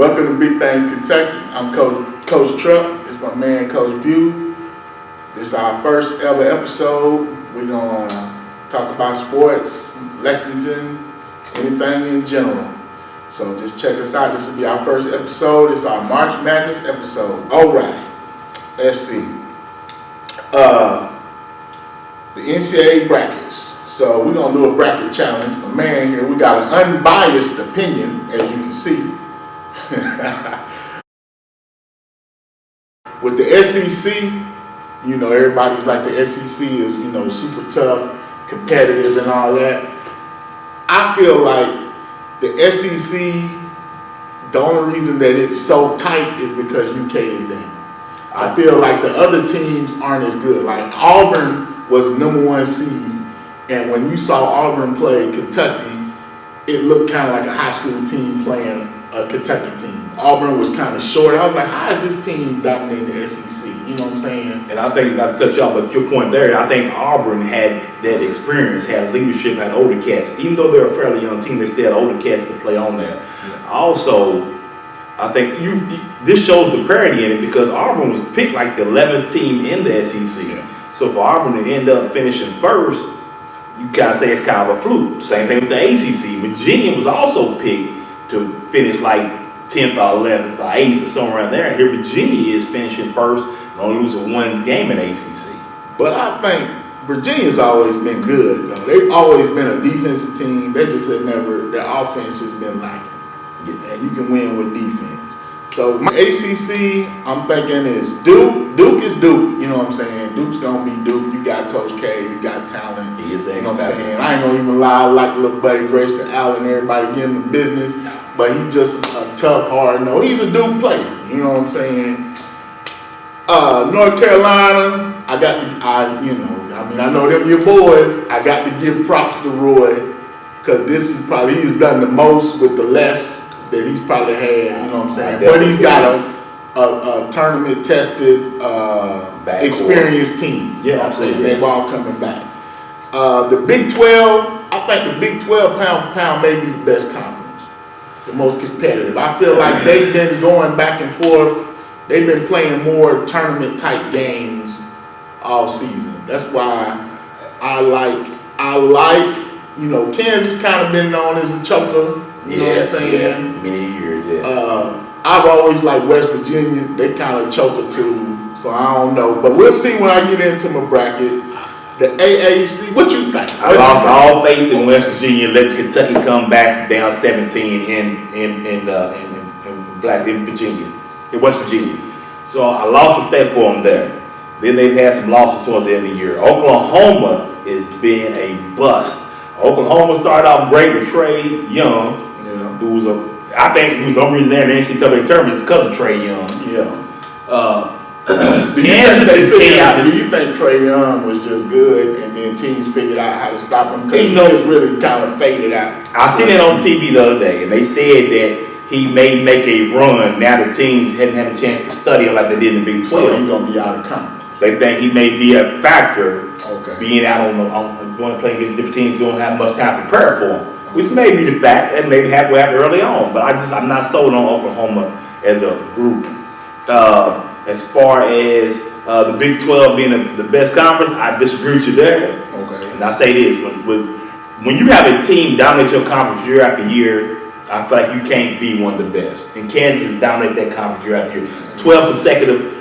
Welcome to Big Things Kentucky. I'm Coach Truck. It's my man Coach Bew. This is our first ever episode. We're gonna talk about sports, Lexington, anything in general. So just check us out. This will be our first episode. It's our March Madness episode. All right. Let's see. The NCAA brackets. So we're gonna do a bracket challenge. My man here, we got an unbiased opinion, as you can see. With the SEC, you know, everybody's like the SEC is, you know, super tough, competitive and all that. I feel like the SEC, the only reason that it's so tight is because UK is down. I feel like the other teams aren't as good. Like Auburn was #1 seed, and when you saw Auburn play Kentucky, it looked kind of like a high school team playing a Kentucky team. Auburn was kind of short. I was like, how is this team dominating the SEC? You know what I'm saying? And I think, not to cut you off, but your point there, I think Auburn had that experience, had leadership, had older cats. Even though they're a fairly young team, they still had older cats to play on there. Yeah. Also, I think this shows the parity in it because Auburn was picked like the 11th team in the SEC. Yeah. So for Auburn to end up finishing first, you gotta say it's kind of a fluke. Same thing with the ACC. Virginia was also picked to finish like 10th or 11th or 8th or somewhere around there. Here Virginia is finishing first and only losing one game in ACC. But I think Virginia's always been good though. They've always been a defensive team. They just have never, their offense has been lacking. And you can win with defense. So my ACC, I'm thinking is Duke. Duke is Duke. You know what I'm saying? Duke's gonna be Duke. You got Coach K. You got talent. He is. You know what I'm saying? I ain't gonna even lie. I like little buddy Grayson Allen. Everybody give him the business, but he just a tough, hard no. He's a Duke player. You know what I'm saying? North Carolina. I know them your boys. I got to give props to Roy because this is probably he's done the most with the less that he's probably had, you know what I'm saying? But he's got a tournament tested, experienced team. You know what I'm saying? They've all coming back. The Big 12, I think the Big 12 pound for pound may be the best conference, the most competitive. I feel like they've been going back and forth. They've been playing more tournament type games all season. That's why I like, you know, Kansas kind of been known as a choker. You know what I'm saying? Yeah, many years, yeah. I've always liked West Virginia. They kind of choker too, so I don't know. But we'll see when I get into my bracket. The AAC, what you think? I lost all faith in West Virginia. Let Kentucky come back down 17 in Virginia, in West Virginia. So I lost respect for them there. Then they've had some losses towards the end of the year. Oklahoma is being a bust. Oklahoma started off great with Trey Young, who was I think he was the only reason they're in the NCAA tournament is because of Trey Young. Yeah. Kansas is Kansas. Do you think Trey Young was just good and then teams figured out how to stop him? Because he just really kind of faded out. I seen it on TV the other day, and they said that he may make a run now the teams hadn't had a chance to study him like they did in the Big 12. So he's going to be out of conference. They think he may be a factor. Okay. Being out on going playing against different teams, you don't have much time to prepare for him, which may be the fact that maybe happen early on. But I'm not sold on Oklahoma as a group. As far as the Big 12 being the best conference, I disagree with you there. Okay. And I say this: when you have a team dominate your conference year after year, I feel like you can't be one of the best. And Kansas has dominated that conference year after year. 12 consecutive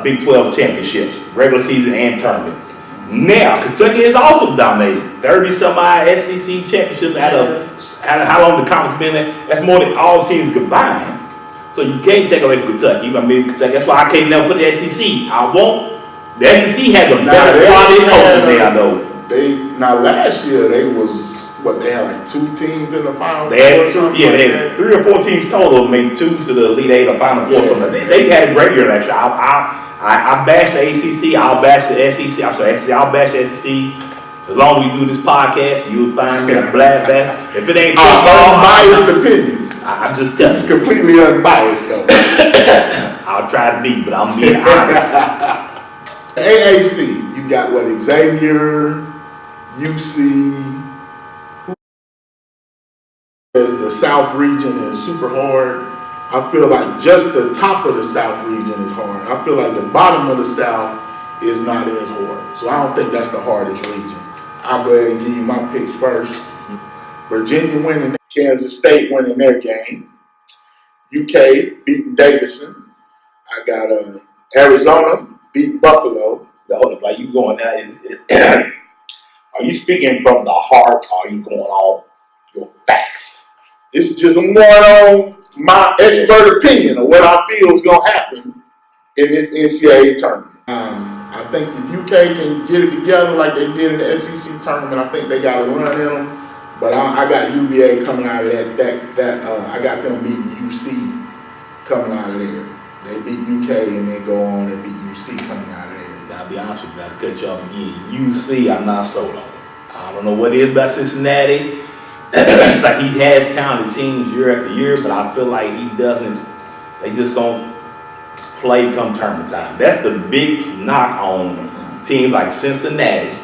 Big 12 championships, regular season and tournament. Now, Kentucky has also dominated 30-some-odd SEC championships out of how long the conference been there. That's more than all teams combined. So you can't take away from Kentucky. I mean, Kentucky. That's why I can't never put the SEC. The SEC has a better quality coach than they, I know. Last year they had like 2 teams in the Final Four. They had 3 or 4 teams total made 2 to the Elite 8 or Final Four. Something. They had a great year last year. I bash the ACC. I'll bash the SEC. I'm sorry, SEC. I'll bash the SEC. As long as we do this podcast, you'll find me black. If it ain't unbiased opinion, I'm just telling you. This is completely unbiased though. I'll try to be, but I'm being honest. AAC, you got what? Xavier, UC. There's the South region is super hard. I feel like just the top of the South region is hard. I feel like the bottom of the South is not as hard. So I don't think that's the hardest region. I'll go ahead and give you my picks first. Virginia winning, Kansas State winning their game. UK beating Davidson. I got Arizona beating Buffalo. Hold up, like you going now? Are you speaking from the heart, or are you going off your facts? It's just I'm going on my expert opinion of what I feel is going to happen in this NCAA tournament. I think the UK can get it together like they did in the SEC tournament. I think they got a run in them. But I got UVA coming out of that. I got them beating UC coming out of there. They beat UK and then go on and beat UC coming out of there. I'll be honest with you, I got to cut you off again. UC, I'm not sold on. I don't know what it is about Cincinnati. It's like he has talented teams year after year, but I feel like he doesn't. They just don't play come tournament time. That's the big knock on teams like Cincinnati.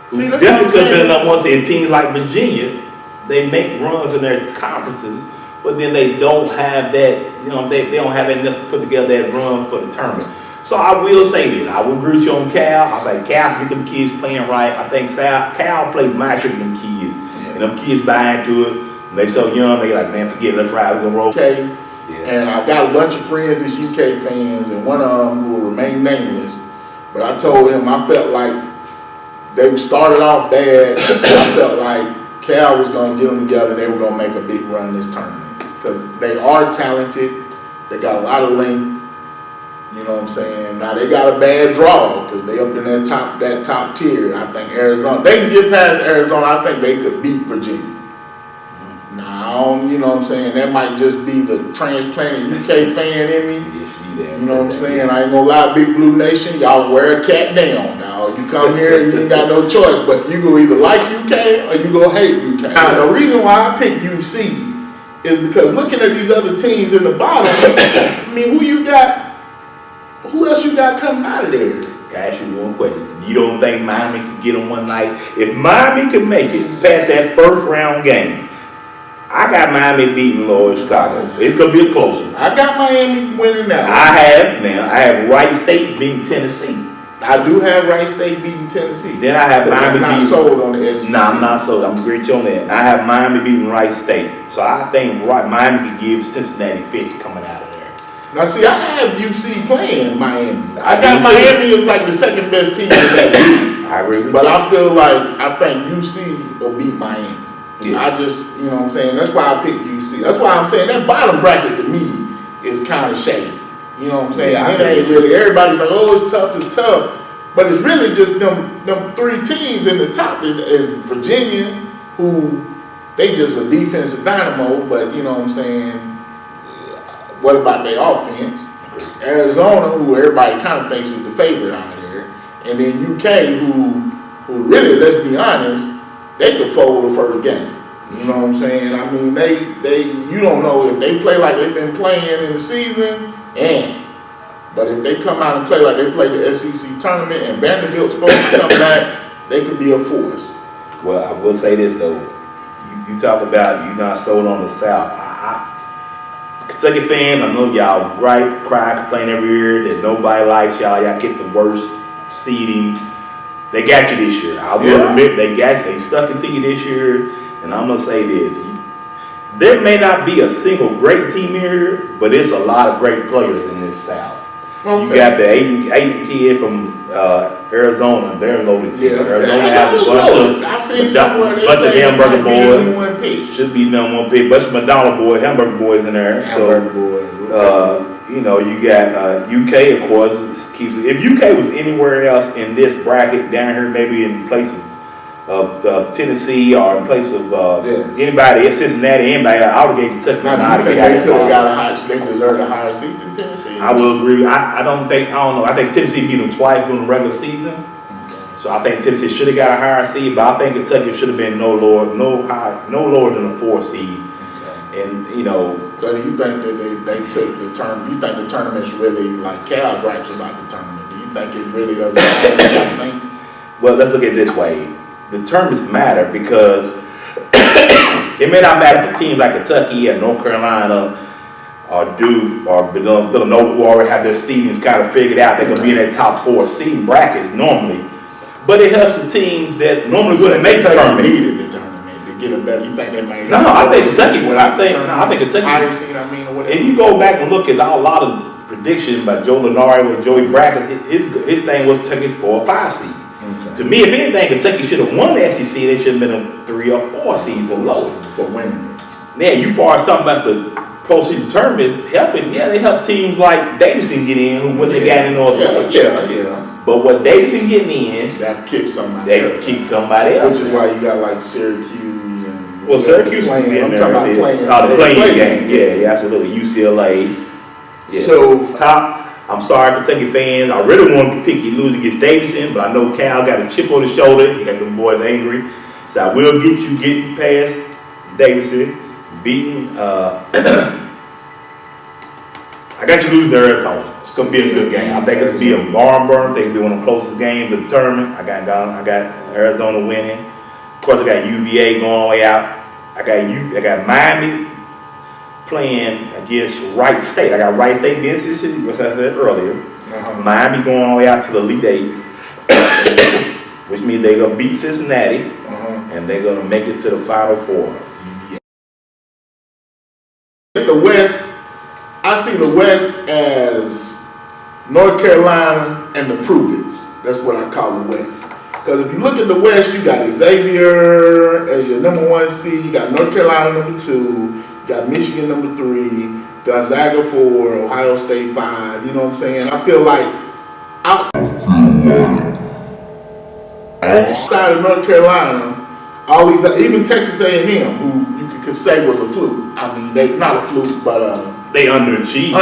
See, that's what I'm saying. In teams like Virginia, they make runs in their conferences, but then they don't have that. They don't have enough to put together that run for the tournament. So I will say this. I will agree with you on Cal. I think Cal get them kids playing right. I think Cal plays my trick with them kids. And them kids buy into it. And they so young, they like, man, forget it, let's ride, we're gonna roll. Okay. Yeah. And I got a bunch of friends that's UK fans, and one of them will remain nameless. But I told him I felt like they started off bad. I felt like Cal was gonna get them together and they were gonna make a big run in this tournament. Because they are talented, they got a lot of length. You know what I'm saying? Now they got a bad draw because they up in that top tier. I think Arizona, they can get past Arizona. I think they could beat Virginia. Now, you know what I'm saying? That might just be the transplanted UK fan in me. You know what I'm saying? I ain't gonna lie, Big Blue Nation, y'all wear a cat down. Now you come here and you ain't got no choice, but you go either like UK or you go hate UK. Now the reason why I picked UC is because looking at these other teams in the bottom, I mean, who else you got coming out of there? Can I ask you one question? You don't think Miami can get them one night? If Miami can make it past that first round game, I got Miami beating Loyola Chicago. It could be closer. I got Miami winning that one. I have Wright State beating Tennessee. I do have Wright State beating Tennessee. Then I have Miami beating. I'm not sold on the SEC. No, I'm not sold. I'm great on that. I have Miami beating Wright State. So I think Miami could give Cincinnati fits coming out of there. Now, see, I have UC playing Miami. I got Miami as like the second best team in that league. I agree with you. But I feel like I think UC will beat Miami. Yeah. I just, you know what I'm saying? That's why I picked UC. That's why I'm saying that bottom bracket to me is kind of shady. You know what I'm saying? Yeah, it ain't really, everybody's like, oh, it's tough. But it's really just them three teams in the top is Virginia, who they just a defensive dynamo, but you know what I'm saying? What about their offense? Arizona, who everybody kind of thinks is the favorite out of there. And then UK, who really, let's be honest, they could fold the first game. You know what I'm saying? I mean, you don't know if they play like they've been playing in the season, but if they come out and play like they played the SEC tournament and Vanderbilt's supposed to come back, they could be a force. Well, I will say this though. You talk about you not sold on the South. Kentucky fans, I know y'all cry, complain every year that nobody likes y'all. Y'all get the worst seeding. They got you this year. I will admit they stuck it to you this year. And I'm gonna say this: there may not be a single great team here, but it's a lot of great players in this South. Okay. You got the Aiden kid from Arizona. They're loaded team. Yeah, Arizona has a bunch of hamburger boys. Should be number one pick. Bunch of McDonald boys, hamburger boys in there. Hamburger boys. You got UK, of course. If UK was anywhere else in this bracket down here, maybe in place of Tennessee or in place of anybody at Cincinnati, anybody, I would give Kentucky. Now, do you think they could have got they deserved a higher seed than Tennessee? I will agree. I don't know. I think Tennessee beat them twice during the regular season. Okay. So I think Tennessee should have got a higher seed, but I think Kentucky should have been no lower than a 4 seed. Okay. And So do you think that they took the tournament? You think the tournament's really like Cal gripes about the tournament? Do you think it really doesn't matter? Well, let's look at it this way. The tournaments matter because It may not matter for teams like Kentucky and North Carolina or Duke or Villanova who already have their seedings kind of figured out. They're going to be in that top 4 seeding brackets normally. But it helps the teams that normally wouldn't make the tournament. Needed the tournament to get a better. You think they might? No, I think Kentucky would. I think Kentucky. Higher seed, I mean, or whatever. If you go back and look at a lot of predictions by Joe Lenari with Joey Brackett, his thing was Kentucky's 4 or 5 seed. Okay. To me, if anything, Kentucky should have won the SEC. They should have been a 3 or 4 seed the lowest for winning. Yeah, you far as talking about the postseason tournament helping. Yeah, they help teams like Davidson get in who wouldn't have gotten in North Carolina. Yeah. But what Davidson getting in, that kicks somebody. They kick somebody else. Which is why you got like Syracuse and. Well, Syracuse playing. I'm talking about playing. The playing game. Yeah, absolutely. UCLA. Yeah. So top. I'm sorry, Kentucky fans. I really wanted to pick you lose against Davidson, but I know Cal got a chip on his shoulder. He got them boys angry, so I will get you getting past Davidson, beating. I got you losing to Arizona. It's gonna be a good game. I think it's gonna be a barn burner. I think it'll be one of the closest games of the tournament. I got Arizona winning. Of course, I got UVA going all the way out. I got Miami playing against Wright State. I got Wright State being City, which I said earlier. Miami going all the way out to the Elite Eight, which means they're gonna beat Cincinnati and they're gonna make it to the Final Four. The West, I see the West as North Carolina and the Pruvets. That's what I call the West. Because if you look at the West, you got Xavier as your number 1 seed, you got North Carolina number 2, you got Michigan number 3, Gonzaga 4, Ohio State 5. You know what I'm saying? I feel like outside of North Carolina, all these, even Texas A&M, who you could say was a fluke. I mean, they not a fluke, but they underachieved. You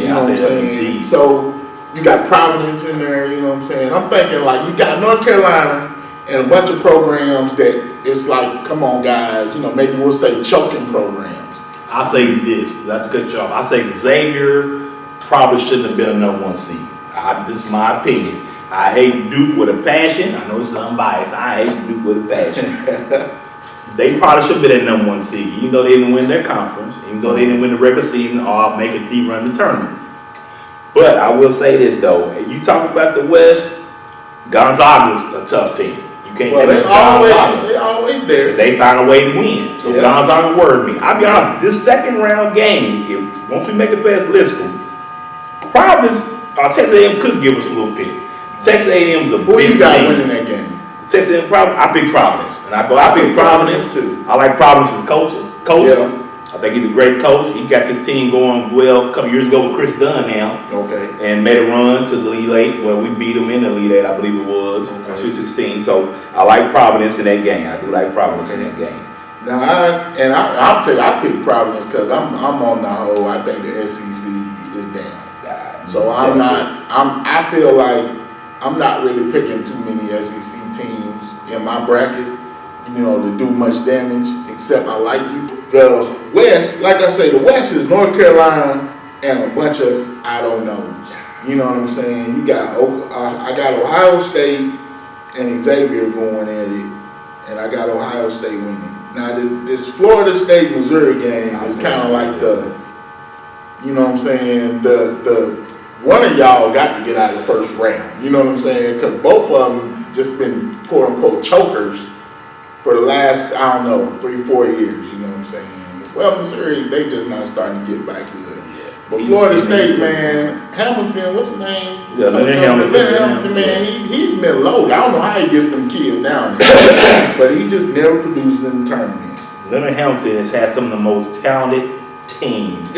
know what I'm saying? So you got Providence in there. You know what I'm saying? I'm thinking like you got North Carolina and a bunch of programs that it's like, come on, guys. You know, maybe we'll say choking programs. I'll say this, not to cut you off. I say Xavier probably shouldn't have been a number 1 seed. This is my opinion. I hate Duke with a passion. I know it's unbiased. I hate Duke with a passion. They probably should have been at number 1 seed, even though they didn't win their conference, even though they didn't win the regular season or make a deep run in the tournament. But I will say this though, you talk about the West, Gonzaga's a tough team. You can't tell me they always there. They found a way to win. So Gonzaga worried me. I'll be honest, this second round game, once we make it past Liscum, Providence, Texas A&M could give us a little fit. Texas A&M is a big team. Who you got winning that game? Texas A&M, I pick Providence. And I pick Providence too. I like Providence's coach. Yeah. I think he's a great coach. He got this team going well a couple years ago with Chris Dunn now. Okay. And made a run to the Elite Eight where we beat them in the Elite Eight, I believe it was, Sweet 16. So I like Providence in that game. I do like Providence in that game. Now I'll tell you, I picked Providence because I'm on the whole. I think the SEC is down. So I feel like I'm not really picking too many SEC teams in my bracket, you know, to do much damage. Except I like you. The West, like I say, the West is North Carolina and a bunch of I don't knows. You know what I'm saying? You got I got Ohio State and Xavier going at it, and I got Ohio State winning. Now this Florida State Missouri game is kind of like the, you know what I'm saying? The one of y'all got to get out of the first round. You know what I'm saying? Because both of them just been quote unquote chokers for the last, I don't know, 3-4 years, you know what I'm saying? Well, Missouri, they just not starting to get back good. Yeah. But Florida State, man, Hamilton, what's his name? Yeah, Leonard Hamilton, man, he's been loaded. I don't know how he gets them kids down there, but he just never produces in the tournament. Leonard Hamilton has had some of the most talented teams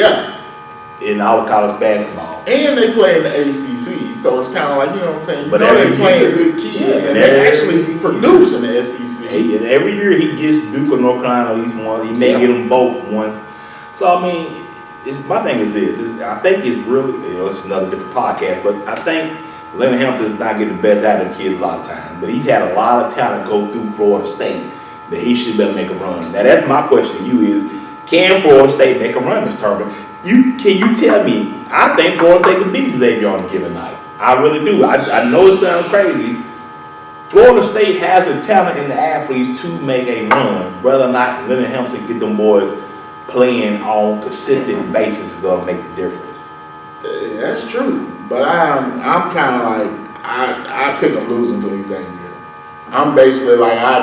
in all of college basketball. And they play in the ACC, so it's kind of like, you know what I'm saying? You know they're playing good kids, and they actually produce in the SEC. And every year he gets Duke or North Carolina at least once. He may get them both once. So, I mean, my thing is this. I think it's really, it's another different podcast, but I think Leonard Hamilton is not getting the best out of the kids a lot of times. But he's had a lot of talent go through Florida State that he should better make a run. Now, that's my question to you is, can Florida State make a run this tournament? Can you tell me? I think Florida State can beat Xavier on a given night. I really do. I know it sounds crazy. Florida State has the talent and the athletes to make a run. Whether or not Leonard Hamilton get them boys playing on consistent basis is going to make the difference. That's true, but I'm kind of like I pick them losing to Xavier. I'm basically like I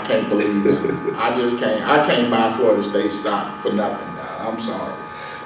can't believe it. I can't buy Florida State stock for nothing now. I'm sorry.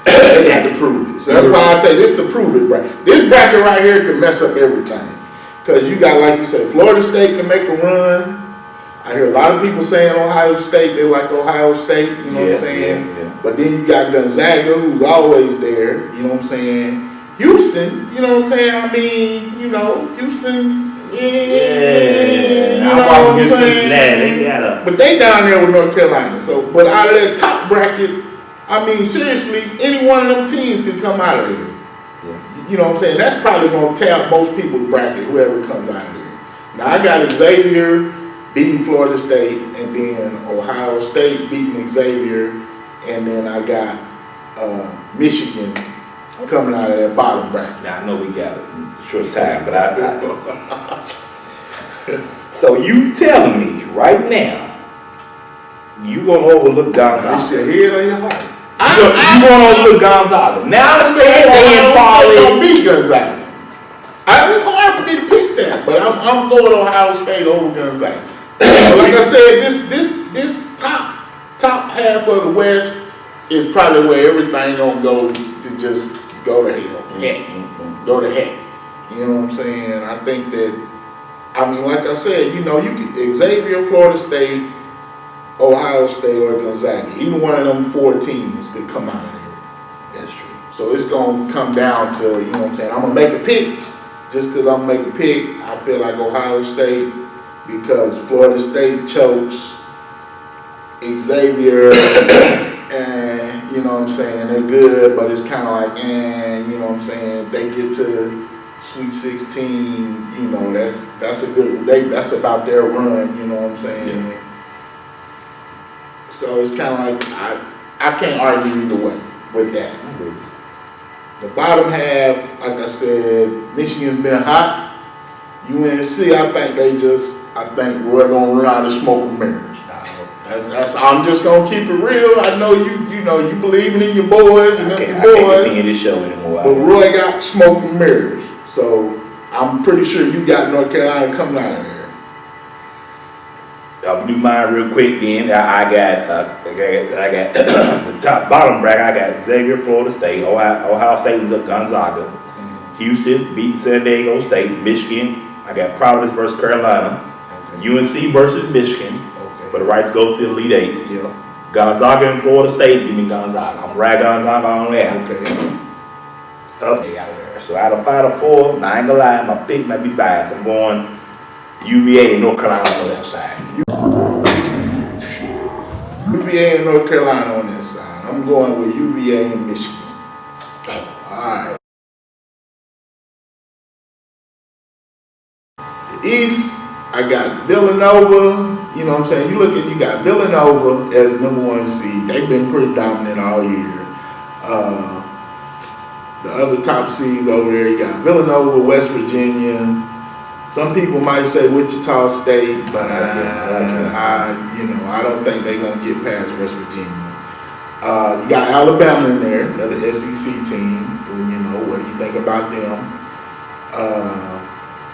They had to prove it. So that's why I say this to prove it bracket. This bracket right here can mess up everything. Because you got, like you said, Florida State can make a run. I hear a lot of people saying Ohio State, they like Ohio State, you know what I'm saying? Yeah. But then you got Gonzaga, who's always there, you know what I'm saying? Houston, you know what I'm saying? I mean, you know, Houston, you know what I'm saying? But they down there with North Carolina. So, but out of that top bracket, I mean, seriously, any one of them teams can come out of there. Yeah. You know what I'm saying? That's probably going to tap most people's bracket, whoever comes out of there. Now, I got Xavier beating Florida State, and then Ohio State beating Xavier, and then I got Michigan coming out of that bottom bracket. Now, I know we got a short time, but I So you telling me right now, you going to overlook Gonzaga? It's your head or your heart? You going to overlook Gonzaga. Now, I understand they in Ohio State don't beat Gonzaga. It's hard for me to pick that, but I'm going Ohio State over Gonzaga. Like I said, this top half of the West is probably where everything gonna go to just go to hell. Heck. Go to heck. You know what I'm saying? I think that, I mean, like I said, you know, you could Xavier, Florida State, Ohio State, or Gonzaga. Either one of them 4 teams could come out of there. That's true. So it's gonna come down to, you know what I'm saying? I'm gonna make a pick. Just because I'm gonna make a pick, I feel like Ohio State, because Florida State chokes, Xavier, and you know what I'm saying, they're good, but it's kind of like, and you know what I'm saying, they get to the Sweet 16, you know, that's a good, that's about their run, you know what I'm saying. Yeah. So it's kind of like, I can't argue either way with that. The bottom half, like I said, Michigan's been hot. UNC, I think we're gonna run out of smoke and mirrors. I'm just gonna keep it real. I know you believing in your boys and your boys. I can't continue this show anymore. But Roy got smoke and mirrors, so I'm pretty sure you got North Carolina coming out of there. I'll do mine real quick. Then I got the bottom bracket. I got Xavier, Florida State, Ohio State is up Gonzaga, Houston beating San Diego State, Michigan. I got Providence versus Carolina, UNC versus Michigan for the right to go to the Elite Eight. Yeah. Gonzaga and Florida State, give me Gonzaga. I'm right Gonzaga on that. Okay, out of there. So out of 5 or 4, I ain't gonna lie, my pick might be biased. I'm going UVA and North Carolina on that side. UVA and North Carolina on that side. I'm going with UVA and Michigan. All right. The East, I got Villanova. You know what I'm saying? You got Villanova as #1 seed. They've been pretty dominant all year. The other top seeds over there, you got Villanova, West Virginia. Some people might say Wichita State, but I don't think they're gonna get past West Virginia. You got Alabama in there, another SEC team. You know, what do you think about them?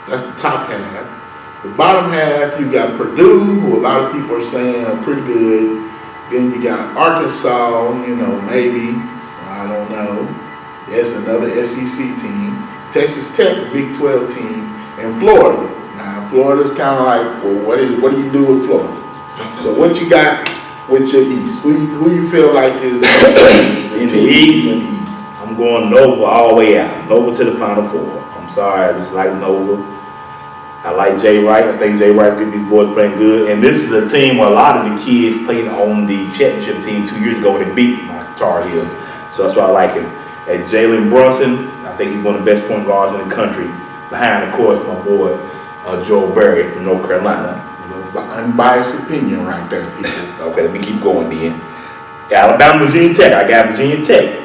That's the top half. The bottom half, you got Purdue, who a lot of people are saying are pretty good. Then you got Arkansas, you know, maybe, I don't know. That's another SEC team. Texas Tech, a Big 12 team. And Florida. Now, Florida's kind of like, well, what do you do with Florida? So what you got with your East? Who you feel like is in the East? I'm going Nova all the way out. Nova to the Final Four. I'm sorry, I just like Nova. I like Jay Wright. I think Jay Wright get these boys playing good. And this is a team where a lot of the kids played on the championship team 2 years ago when they beat my Tar Heel. So that's why I like him. And Jalen Brunson, I think he's one of the best point guards in the country. Behind, of course, my boy Joe Barry from North Carolina. Unbiased opinion right there, people. Okay, let me keep going then. Alabama, Virginia Tech. I got Virginia Tech.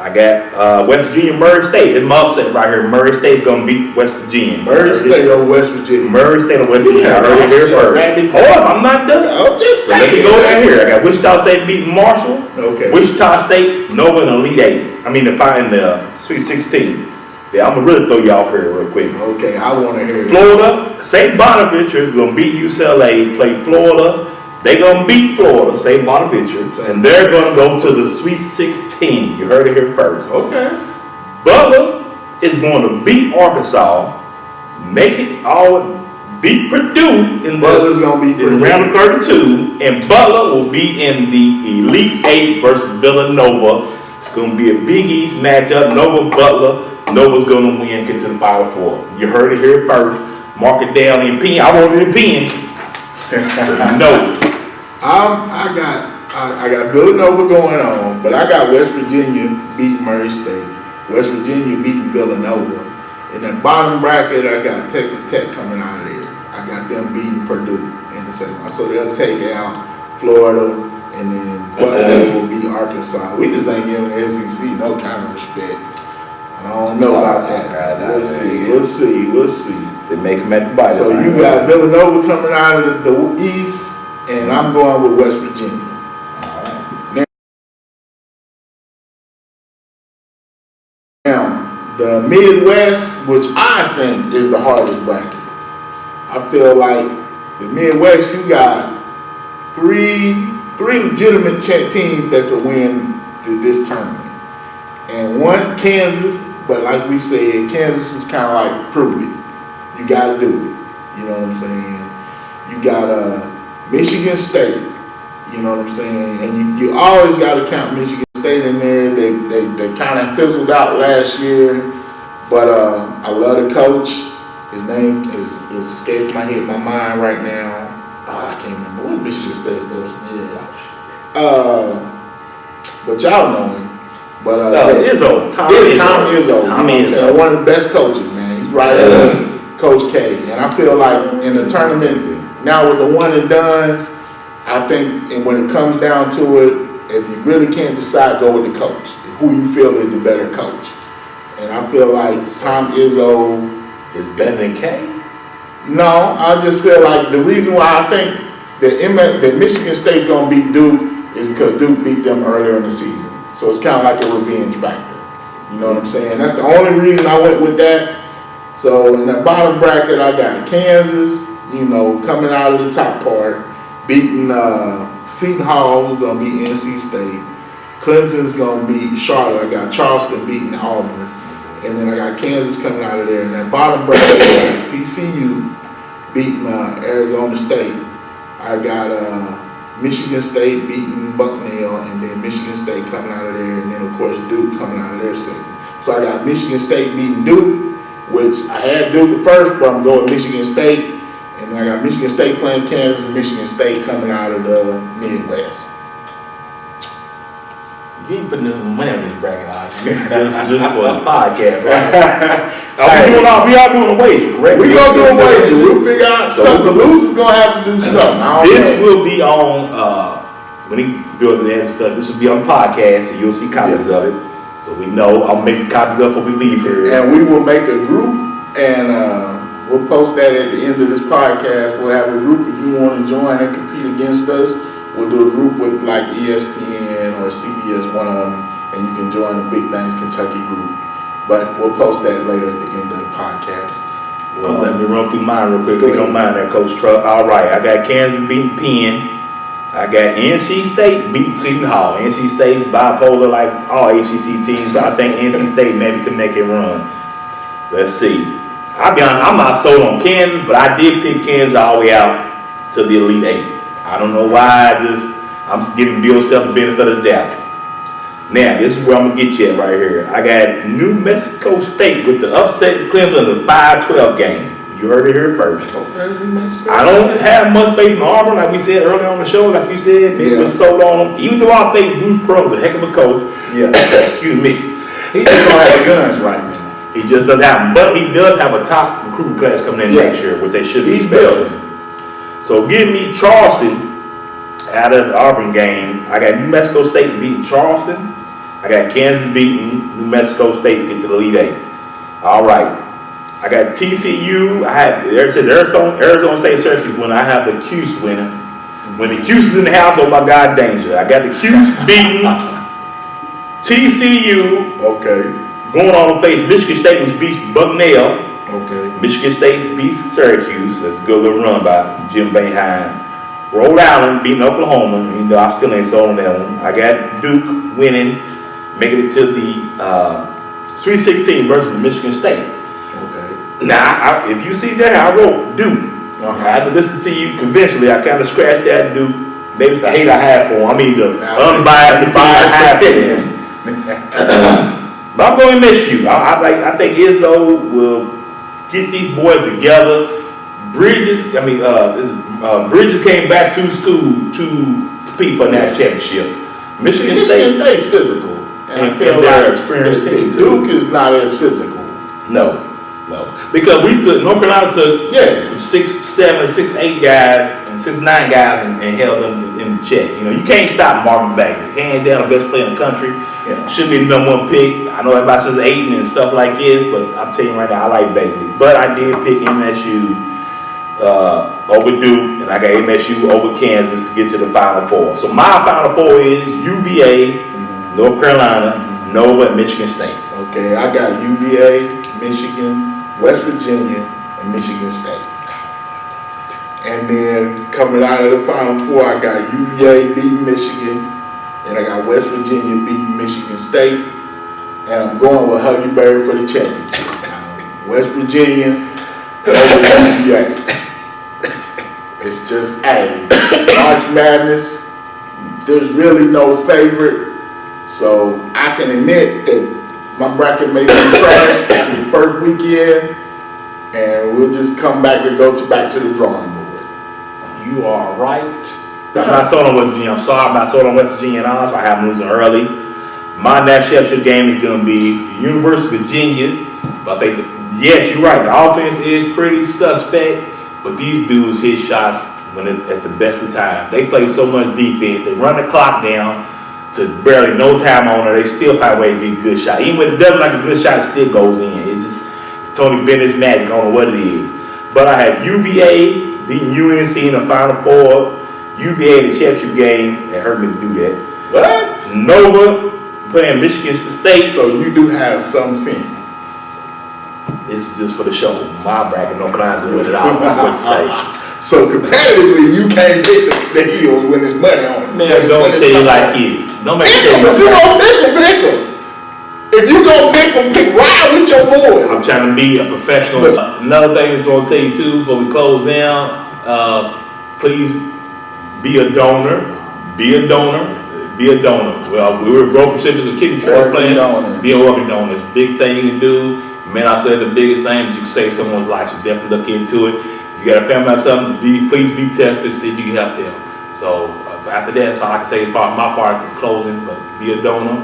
I got West Virginia, Murray State. It's my upset right here. Murray State gonna beat West Virginia. Murray State or West Virginia? Murray State or West Virginia. I heard it here first. Hold on, I'm not done. I'm just So let me saying. go down here. I got Wichita State beating Marshall. Okay. Wichita State, Nova in the Elite Eight. I mean, in the Sweet 16. Yeah, I'm gonna really throw you off here real quick. Okay, I want to hear it. Florida, St. Bonaventure is gonna beat UCLA. Play Florida. They gonna beat Florida, St. Bonaventure, and they're gonna go to the Sweet 16. You heard it here first. Okay. Butler is going to beat Arkansas, make it all, beat Purdue in Butler's gonna beat Purdue. round of 32, and Butler will be in the Elite Eight versus Villanova. It's gonna be a Big East matchup. Nova Butler. Nova's gonna win, get to the Final Four. You heard it here first. Mark it down in pen. I wrote it in pen. So you know. I got Villanova going on, but I got West Virginia beating Murray State. West Virginia beating Villanova. In that bottom bracket, I got Texas Tech coming out of there. I got them beating Purdue in the second one. So they'll take out Florida, and then Butler will beat Arkansas. We just ain't giving the SEC no kind of respect. I don't know about that. We'll see. They make them at the bite. So you got Villanova coming out of the East, and I'm going with West Virginia. Now, the Midwest, which I think is the hardest bracket. I feel like the Midwest, you got three legitimate teams that could win this tournament. And one, Kansas, but like we said, Kansas is kind of like, prove it. You got to do it. You know what I'm saying? You got Michigan State. You know what I'm saying? And you always got to count Michigan State in there. They kind of fizzled out last year. But I love the coach. His name is escapes my mind right now. I can't remember. What Michigan State's coach? Yeah. But y'all know him. But Izzo. Tom Izzo. One of the best coaches, man. He's right there. Coach K. And I feel like in the tournament, now with the one and dones, I think and when it comes down to it, if you really can't decide, go with the coach. Who you feel is the better coach. And I feel like Tom Izzo is better than K? No, I just feel like the reason why I think that Michigan State's going to beat Duke is because Duke beat them earlier in the season. So it's kind of like a revenge factor. You know what I'm saying? That's the only reason I went with that. So in the bottom bracket, I got Kansas, coming out of the top part, beating Seton Hall, who's going to beat NC State. Clemson's going to beat Charlotte. I got Charleston beating Auburn. And then I got Kansas coming out of there. In that bottom bracket, I got TCU beating Arizona State. I got Michigan State beating Bucknell, and then Michigan State coming out of there, and then of course Duke coming out of their second. So I got Michigan State beating Duke, which I had Duke first, but I'm going Michigan State, and then I got Michigan State playing Kansas, and Michigan State coming out of the Midwest. You ain't putting no money on this bracket, just for the podcast, right? We are doing a wager, correct? We gonna do a wager. We'll figure out something. The loser's gonna have to do something. This will be on when he does the other stuff. This will be on the podcast, and you'll see copies of it. So we know I'm making copies up before we leave here. And we will make a group, and we'll post that at the end of this podcast. We'll have a group if you want to join and compete against us. We'll do a group with like ESPN or CBS, one of them, and you can join the Big Things Kentucky group. But we'll post that later at the end of the podcast. Well, let me run through mine real quick if you don't mind that, Coach Truck. All right, I got Kansas beating Penn. I got NC State beating Seton Hall. NC State's bipolar like all ACC teams, but I think NC State maybe can make it run. Let's see. I'll be honest, I'm not sold on Kansas, but I did pick Kansas all the way out to the Elite Eight. I don't know why. I'm just giving Bill Self the benefit of the doubt. Now, this is where I'm going to get you at right here. I got New Mexico State with the upset Clemson in the 5-12 game. You heard it here first. Okay, New Mexico I don't have much faith in Auburn, like we said earlier on the show, like you said. Maybe been sold on them. Even though I think Bruce Pearl's a heck of a coach. Yeah. Excuse me. He just don't have the guns right now. He just doesn't have them. But he does have a top recruiting class coming in next year, which they should be special. So give me Charleston out of the Auburn game. I got New Mexico State beating Charleston. I got Kansas beating New Mexico State to get to the Elite Eight. All right. I got TCU. I had it says Arizona State Syracuse winner. I have the Cuse winner. When the Cuse is in the house, oh my God, danger. I got the Cuse beating TCU. Okay. Going on to face Michigan State, which beats Bucknell. Okay. Michigan State beats Syracuse. That's a good little run by Jim Boeheim. Rhode Island beating Oklahoma. You know, I still ain't sold on that one. I got Duke winning, making it to the Sweet 16 versus Michigan State. Okay. Now, if you see that, I wrote Duke. I had to listen to you conventionally. I kind of scratched that Duke. Maybe it's the hate I have for him. I mean, the unbiased opinion I have for him. But I'm going to miss you. I think Izzo will get these boys together. Bridges came back to school to compete for a national championship. Michigan State's physical. And they're experienced team too. Duke is not as physical. No. Because North Carolina took some 6'7", 6'8" guys and 6'9" guys and held them in the check. You know, you can't stop Marvin Bagley. Hands down the best player in the country. Yeah. Should be the number one pick. I know everybody says Aiden and stuff like this, but I'm telling you right now, I like Bagley. But I did pick MSU over Duke, and I got MSU over Kansas to get to the Final Four. So my Final Four is UVA, North Carolina, Nova, and Michigan State. Okay, I got UVA, Michigan, West Virginia, and Michigan State. And then coming out of the Final Four, I got UVA beating Michigan, and I got West Virginia beating Michigan State, and I'm going with Huggy Berry for the championship. West Virginia over UVA. It's just, March Madness. There's really no favorite, so I can admit that my bracket may be trash after the first weekend, and we'll just come back and go back to the drawing board. You are right. I'm not sold on West Virginia. I'm sorry, I'm not sold on West Virginia at all, so I have them losing early. My national championship game is going to be University of Virginia. But I think, yes, you're right. The offense is pretty suspect, but these dudes hit shots when at the best of times. They play so much defense. They run the clock down to barely no time on it. They still find a way to get a good shot. Even when it doesn't like a good shot, it still goes in. It just, Tony Bennett's magic. I don't know what it is. But I have UVA beating UNC in the Final Four. UVA in the championship game. It hurt me to do that. What? Nova playing Michigan State. So you do have some sense. This is just for the show. My bracket, no clients to win it out. What to say? So competitively, you can't pick the Heels when there's money on it. Man, don't tell you like kids. Don't make Pick them. If you gonna pick them. If you gonna pick them, ride with your boys. I'm trying to be a professional. Another thing that's going to tell you too before we close down, please be a donor. Be a donor. Be a donor. Well, we were both recipients of kidney transplant. Be an organ donor. It's a big thing you can do. Man, I said the biggest thing is you can save someone's life. So definitely look into it. If you got a family or something, please be tested. See if you can help them. So after that, that's all I can say as far as my part of closing. But be a donor,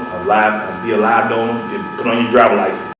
be a live donor, and put on your driver license.